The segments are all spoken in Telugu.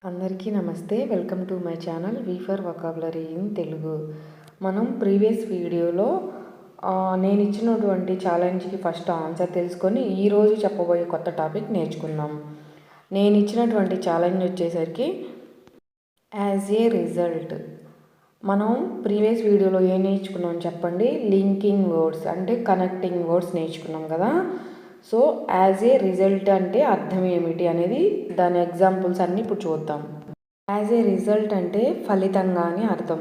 అందరికీ నమస్తే. Welcome to my channel V for vocabulary in Telugu. మనం ప్రీవియస్ వీడియోలో నేను ఇచ్చినటువంటి ఛాలెంజ్కి ఫస్ట్ ఆన్సర్ తెలుసుకొని ఈరోజు చెప్పబోయే కొత్త టాపిక్ నేర్చుకుందాం. నేను ఇచ్చినటువంటి ఛాలెంజ్ వచ్చేసరికి యాజ్ ఏ రిజల్ట్. మనం ప్రీవియస్ వీడియోలో ఏం నేర్చుకున్నాం చెప్పండి? లింకింగ్ వర్డ్స్ అంటే కనెక్టింగ్ వర్డ్స్ నేర్చుకున్నాం కదా. సో యాజ్ ఏ రిజల్ట్ అంటే అర్థం ఏమిటి అనేది దాని ఎగ్జాంపుల్స్ అన్నీ ఇప్పుడు చూద్దాం. యాజ్ ఏ రిజల్ట్ అంటే ఫలితంగా అని అర్థం.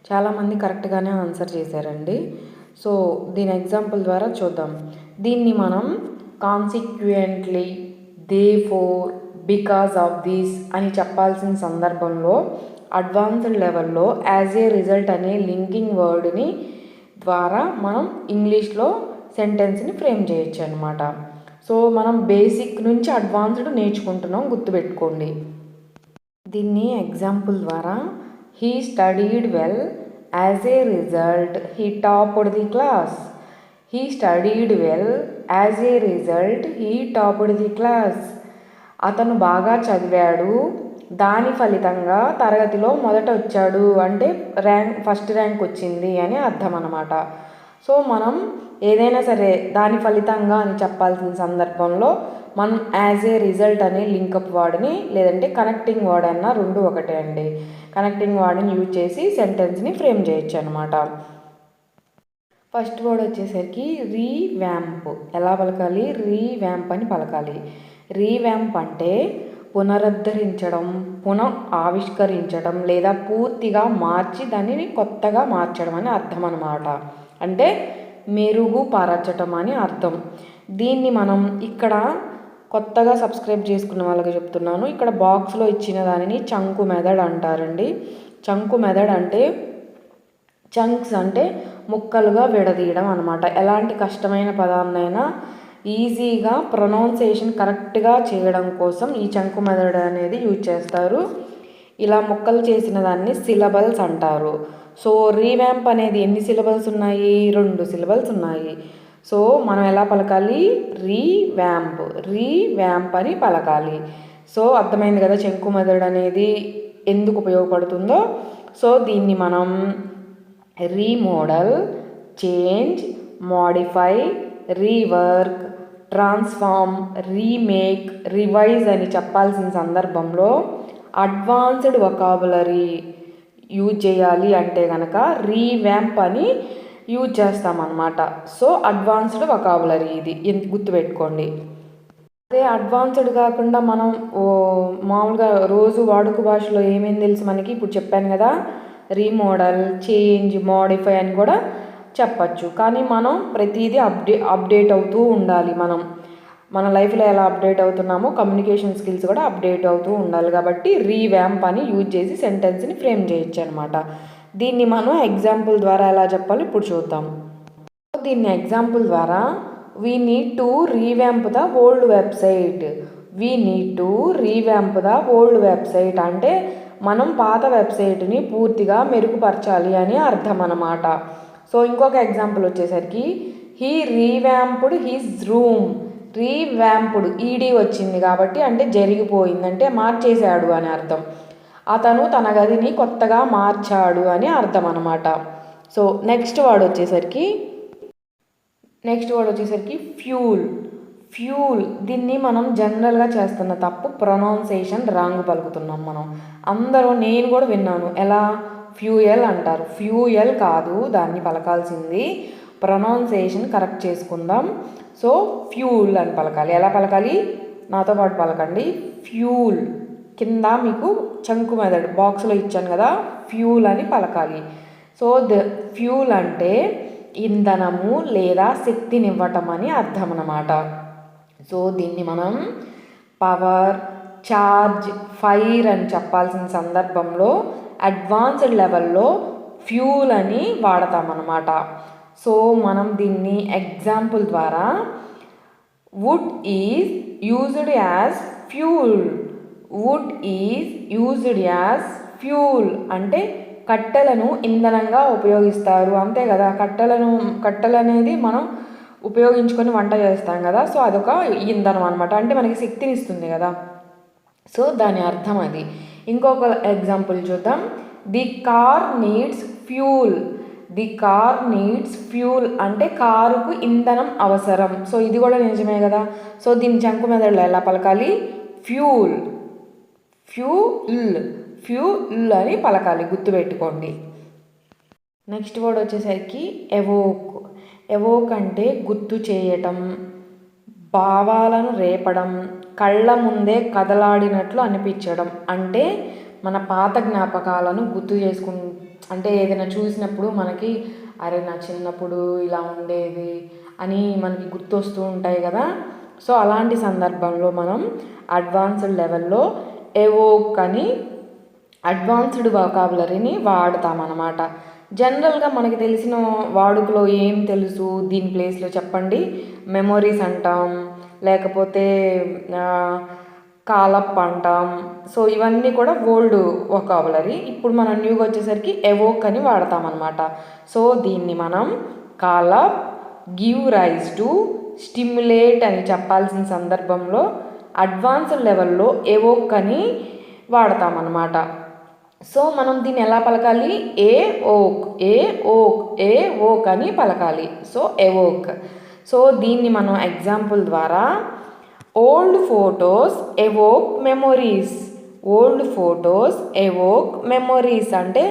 చాలామంది కరెక్ట్గానే ఆన్సర్ చేశారండి. సో దీని ఎగ్జాంపుల్ ద్వారా చూద్దాం. దీన్ని మనం consequently, they four, because of this అని చెప్పాల్సిన సందర్భంలో అడ్వాన్స్డ్ లెవెల్లో యాజ్ ఏ రిజల్ట్ అనే లింకింగ్ వర్డ్ని ద్వారా మనం ఇంగ్లీష్లో సెంటెన్స్ని ఫ్రేమ్ చేయొచ్చు అనమాట. సో మనం బేసిక్ నుంచి అడ్వాన్స్డ్ నేర్చుకుంటున్నాం, గుర్తుపెట్టుకోండి. దీన్ని ఎగ్జాంపుల్ ద్వారా he studied well, as a result he topped the class. He studied well, as a result he topped the class. అతను బాగా చదివాడు, దాని ఫలితంగా తరగతిలో మొదట వచ్చాడు అంటే ఫస్ట్ ర్యాంక్ వచ్చింది అని అర్థం అన్నమాట. సో మనం ఏదైనా సరే దాని ఫలితంగా అని చెప్పాల్సిన సందర్భంలో మనం యాజ్ ఏ రిజల్ట్ అనే లింకప్ వర్డ్ని లేదంటే కనెక్టింగ్ వర్డ్ అన్న రెండు ఒకటే అండి. కనెక్టింగ్ వర్డ్ని యూజ్ చేసి సెంటెన్స్ని ఫ్రేమ్ చేయొచ్చు అనమాట. ఫస్ట్ వర్డ్ వచ్చేసరికి రీవ్యాంప్. ఎలా పలకాలి? రీవ్యాంప్ అని పలకాలి. రీవ్యాంప్ అంటే పునరుద్ధరించడం, పునః ఆవిష్కరించడం లేదా పూర్తిగా మార్చి దానిని కొత్తగా మార్చడం అని అర్థం అన్నమాట. అంటే మెరుగుపరచటం అని అర్థం. దీన్ని మనం ఇక్కడ కొత్తగా సబ్స్క్రైబ్ చేసుకున్న వాళ్ళకి చెప్తున్నాను. ఇక్కడ బాక్స్లో ఇచ్చిన దానిని చంకు మెథడ్ అంటారండి. చంకు మెథడ్ అంటే చంక్స్ అంటే ముక్కలుగా విడదీయడం అనమాట. ఎలాంటి కష్టమైన పదాన్నైనా ఈజీగా ప్రొనౌన్సియేషన్ కరెక్ట్గా చేయడం కోసం ఈ చంకు మెథడ్ అనేది యూజ్ చేస్తారు. ఇలా ముక్కలు చేసిన దాన్ని సిలబల్స్ అంటారు. సో రీవ్యాంప్ అనేది ఎన్ని సిలబల్స్ ఉన్నాయి? 2 సిలబల్స్ ఉన్నాయి. సో మనం ఎలా పలకాలి? రీవ్యాంప్ అని పలకాలి. సో అర్థమైంది కదా చంకు మెథడ్ అనేది ఎందుకు ఉపయోగపడుతుందో. సో దీన్ని మనం remodel, change, modify, rework, transform, remake, revise అని చెప్పాల్సిన సందర్భంలో అడ్వాన్స్డ్ వొకాబులరీ యూజ్ చేయాలి అంటే కనుక రీవ్యాంప్ అని యూజ్ చేస్తామన్నమాట. సో అడ్వాన్స్డ్ వొకాబులరీ ఇది గుర్తుపెట్టుకోండి. అదే అడ్వాన్స్డ్ కాకుండా మనం మామూలుగా రోజు వాడుక భాషలో ఏమేమి తెలుసు మనకి ఇప్పుడు చెప్పాను కదా, రీమోడల్, చేంజ్, మోడిఫై అని కూడా చెప్పచ్చు. కానీ మనం ప్రతిదీ అప్డేట్ అవుతూ ఉండాలి. మన లైఫ్లో ఎలా అప్డేట్ అవుతున్నామో కమ్యూనికేషన్ స్కిల్స్ కూడా అప్డేట్ అవుతూ ఉండాలి. కాబట్టి రీవ్యాంప్ అని యూజ్ చేసి సెంటెన్స్ని ఫ్రేమ్ చేయొచ్చు అనమాట. దీన్ని మనం ఎగ్జాంపుల్ ద్వారా ఎలా చెప్పాలో ఇప్పుడు చూద్దాం. దీన్ని ఎగ్జాంపుల్ ద్వారా we need to revamp the old website. We need to revamp the old website అంటే మనం పాత వెబ్సైట్ని పూర్తిగా మెరుగుపరచాలి అని అర్థం అన్నమాట. సో ఇంకొక ఎగ్జాంపుల్ వచ్చేసరికి he revamped his room. Revamped ED వచ్చింది కాబట్టి అంటే జరిగిపోయింది అంటే మార్చేశాడు అని అర్థం. అతను తన గదిని కొత్తగా మార్చాడు అని అర్థం అన్నమాట. సో నెక్స్ట్ వర్డ్ వచ్చేసరికి ఫ్యూల్. దీన్ని మనం జనరల్గా చేస్తున్న తప్పు ప్రొనౌన్సియేషన్ రాంగ్ పలుకుతున్నాం మనం అందరూ. నేను కూడా విన్నాను. ఎలా? ఫ్యూయల్ అంటారు. ఫ్యూయల్ కాదు దాన్ని పలకాల్సింది. ప్రొనౌన్సియేషన్ కరెక్ట్ చేసుకుందాం. సో ఫ్యూల్ అని పలకాలి. ఎలా పలకాలి? నాతో పాటు పలకండి. ఫ్యూల్. కింద మీకు చంకు మెథడ్ బాక్స్లో ఇచ్చాను కదా, ఫ్యూల్ అని పలకాలి. సో ఫ్యూల్ అంటే ఇంధనము లేదా శక్తినివ్వటం అని అర్థం అన్నమాట. సో దీన్ని మనం పవర్, చార్జ్, ఫైర్ అని చెప్పాల్సిన సందర్భంలో అడ్వాన్స్డ్ లెవెల్లో ఫ్యూల్ అని వాడతామన్నమాట. సో మనం దీన్ని ఎగ్జాంపుల్ ద్వారా wood is used as fuel. Wood is used as fuel అంటే కట్టెలను ఇంధనంగా ఉపయోగిస్తారు అంతే కదా. కట్టెలు అనేది మనం ఉపయోగించుకొని వంట చేస్తాం కదా. సో అదొక ఇంధనం అనమాట. అంటే మనకి శక్తిని ఇస్తుంది కదా. సో దాని అర్థం అది. ఇంకొక ఎగ్జాంపుల్ చూద్దాం. The car needs fuel. The car needs fuel అంటే కారుకు ఇంధనం అవసరం. సో ఇది కూడా నిజమే కదా. సో దీని చంకు మెదడులో ఎలా పలకాలి? ఫ్యూల్, ఫ్యూల్, ఫ్యూల్ అని పలకాలి, గుర్తుపెట్టుకోండి. నెక్స్ట్ వర్డ్ వచ్చేసరికి ఎవోక్. ఎవోక్ అంటే గుర్తు చేయటం, భావాలను రేపడం, కళ్ళ ముందే కదలాడినట్లు అనిపించడం. అంటే మన పాత జ్ఞాపకాలను గుర్తు అంటే ఏదైనా చూసినప్పుడు మనకి అరే నా చిన్నప్పుడు ఇలా ఉండేది అని మనకి గుర్తొస్తూ ఉంటాయి కదా. సో అలాంటి సందర్భంలో మనం అడ్వాన్స్డ్ లెవెల్లో ఎవోక్ అని అడ్వాన్స్డ్ వొకాబులరీని వాడతామన్నమాట. జనరల్గా మనకి తెలిసిన వాడుకలో ఏం తెలుసు దీని ప్లేస్లో చెప్పండి? మెమొరీస్ అంటాం, లేకపోతే కాలప్ అంటాం. సో ఇవన్నీ కూడా ఓల్డ్ వొకాబులరీ. ఇప్పుడు మనం న్యూగా వచ్చేసరికి ఎవోక్ అని వాడతామన్నమాట. సో దీన్ని మనం call up, give rise to, stimulate అని చెప్పాల్సిన సందర్భంలో అడ్వాన్స్డ్ లెవెల్లో ఎవోక్ అని వాడతామన్నమాట. సో మనం దీన్ని ఎలా పలకాలి? ఏ ఓక్, ఏ ఓక్, ఏ ఓక్ అని పలకాలి. సో ఎవోక్. సో దీన్ని మనం ఎగ్జాంపుల్ ద్వారా old photos evoke memories. Old photos evoke memories అంటే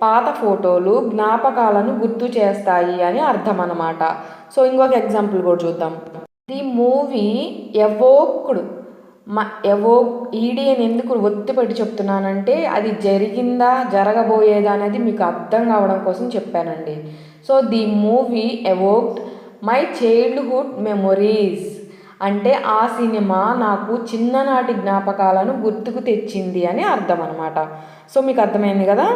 పాత ఫోటోలు జ్ఞాపకాలను గుర్తు చేస్తాయి అని అర్థం అన్నమాట. సో ఇంకొక ఎగ్జాంపుల్ కూడా చూద్దాం. The movie evoked. Evoke E D ఎందుకు ఒత్తిపెట్టి చెప్తున్నానంటే అది జరిగిందా జరగబోయేదా అనేది మీకు అర్థం కావడం కోసం చెప్పానండి. So the movie evoked my childhood memories అంటే ఆ సినిమా నాకు చిన్ననాటి జ్ఞాపకాలను గుర్తుకు తెచ్చింది అని అర్థం అనమాట. సో మీకు అర్థమైంది కదా.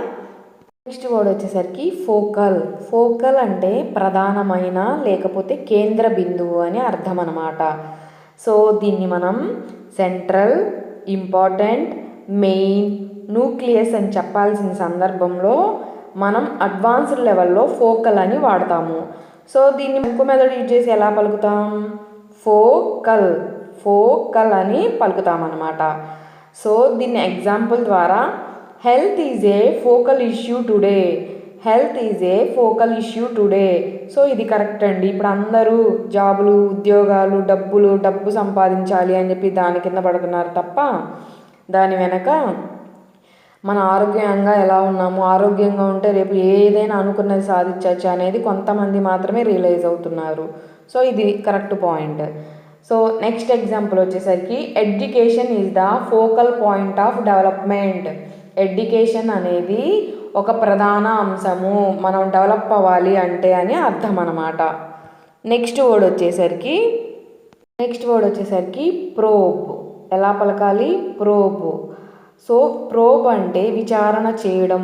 నెక్స్ట్ వర్డ్ వచ్చేసరికి ఫోకల్. ఫోకల్ అంటే ప్రధానమైన లేకపోతే కేంద్ర బిందువు అని అర్థం అనమాట. సో దీన్ని మనం సెంట్రల్, ఇంపార్టెంట్, మెయిన్, న్యూక్లియస్ అని చెప్పాల్సిన సందర్భంలో మనం అడ్వాన్స్డ్ లెవెల్లో ఫోకల్ అని వాడతాము. సో దీన్ని ముక్కు మెదడు యూజ్ చేసి ఎలా పలుకుతాం? ఫోకల్, ఫోకల్ అని పలుకుతామన్నమాట. సో దీన్ని ఎగ్జాంపుల్ ద్వారా health is a focal issue today. Health is a focal issue today. So ఇది కరెక్ట్ అండి. ఇప్పుడు అందరూ జాబులు, ఉద్యోగాలు, డబ్బు సంపాదించాలి అని చెప్పి దాని కింద పడుతున్నారు తప్ప దాని వెనక మన ఆరోగ్యంగా ఎలా ఉన్నాము, ఆరోగ్యంగా ఉంటే రేపు ఏదైనా అనుకున్నది సాధించవచ్చు అనేది కొంతమంది మాత్రమే రియలైజ్ అవుతున్నారు. సో ఇది correct point. So next example వచ్చేసరికి education is the focal point of development. Education అనేది ఒక ప్రధాన అంశము, మనం డెవలప్ అవ్వాలి అంటే అని అర్థం అన్నమాట. నెక్స్ట్ వర్డ్ వచ్చేసరికి ప్రోబ్. ఎలా పలకాలి? ప్రోబ్. సో ప్రోబ్ అంటే విచారణ చేయడం,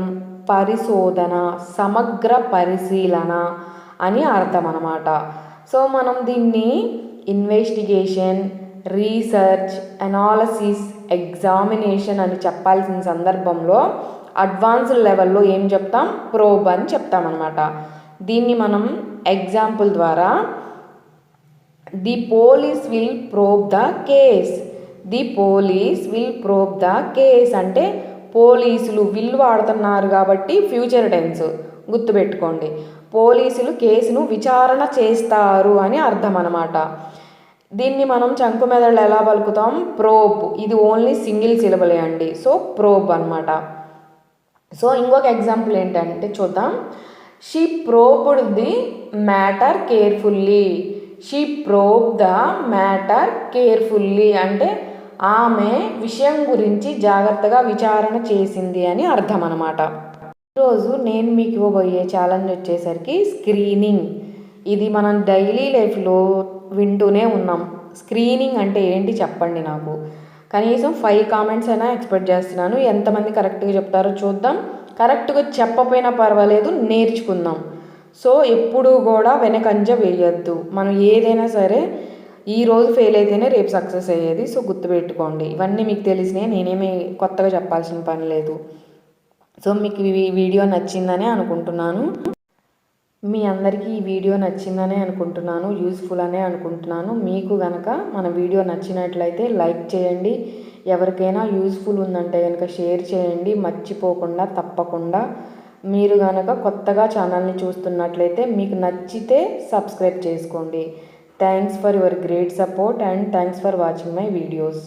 పరిశోధన, సమగ్ర పరిశీలన అని అర్థం అన్నమాట. సో మనం దీన్ని ఇన్వెస్టిగేషన్, రీసెర్చ్, అనాలసిస్, ఎగ్జామినేషన్ అని చెప్పాల్సిన సందర్భంలో అడ్వాన్స్డ్ లెవెల్లో ఏం చెప్తాం? ప్రోబ్ అని చెప్తామన్నమాట. దీన్ని మనం ఎగ్జాంపుల్ ద్వారా the police will probe the case. The police will probe the case అంటే పోలీసులు విల్ వాడుతున్నారు కాబట్టి ఫ్యూచర్ టెన్స్ గుర్తుపెట్టుకోండి. పోలీసులు కేసును విచారణ చేస్తారు అని అర్థం అన్నమాట. దీన్ని మనం చంకు మెదడులో ఎలా పలుకుతాం? ప్రోబ్. ఇది ఓన్లీ సింగిల్ సిలబలే అండి. సో ప్రోబ్ అన్నమాట. సో ఇంకొక ఎగ్జాంపుల్ ఏంటంటే చూద్దాం. She probed the matter carefully. She probe the matter carefully అంటే ఆమె విషయం గురించి జాగ్రత్తగా విచారణ చేసింది అని అర్థం అన్నమాట. ఈరోజు నేను మీకు ఇవ్వబోయే ఛాలెంజ్ వచ్చేసరికి స్క్రీనింగ్. ఇది మనం డైలీ లైఫ్లో వింటూనే ఉన్నాం. స్క్రీనింగ్ అంటే ఏంటి చెప్పండి నాకు. కనీసం 5 కామెంట్స్ అయినా ఎక్స్పెక్ట్ చేస్తున్నాను. ఎంతమంది కరెక్ట్గా చెప్తారో చూద్దాం. కరెక్ట్గా చెప్పపోయినా పర్వాలేదు, నేర్చుకుందాం. సో ఎప్పుడూ కూడా వెనకంజ వేయద్దు. మనం ఏదైనా సరే ఈరోజు ఫెయిల్ అయితేనే రేపు సక్సెస్ అయ్యేది. సో గుర్తుపెట్టుకోండి. ఇవన్నీ మీకు తెలిసినాయి, నేనేమి కొత్తగా చెప్పాల్సిన పని లేదు. సో మీకు ఈ వీడియో నచ్చిందనే అనుకుంటున్నాను. మీ అందరికీ ఈ వీడియో నచ్చిందనే అనుకుంటున్నాను, యూస్ఫుల్ అనే అనుకుంటున్నాను. మీకు కనుక మన వీడియో నచ్చినట్లయితే లైక్ చేయండి. ఎవరికైనా యూస్ఫుల్ ఉందంటే కనుక షేర్ చేయండి మర్చిపోకుండా తప్పకుండా. మీరు కనుక కొత్తగా ఛానల్ని చూస్తున్నట్లయితే మీకు నచ్చితే సబ్స్క్రైబ్ చేసుకోండి. Thanks for your great support and thanks for watching my videos.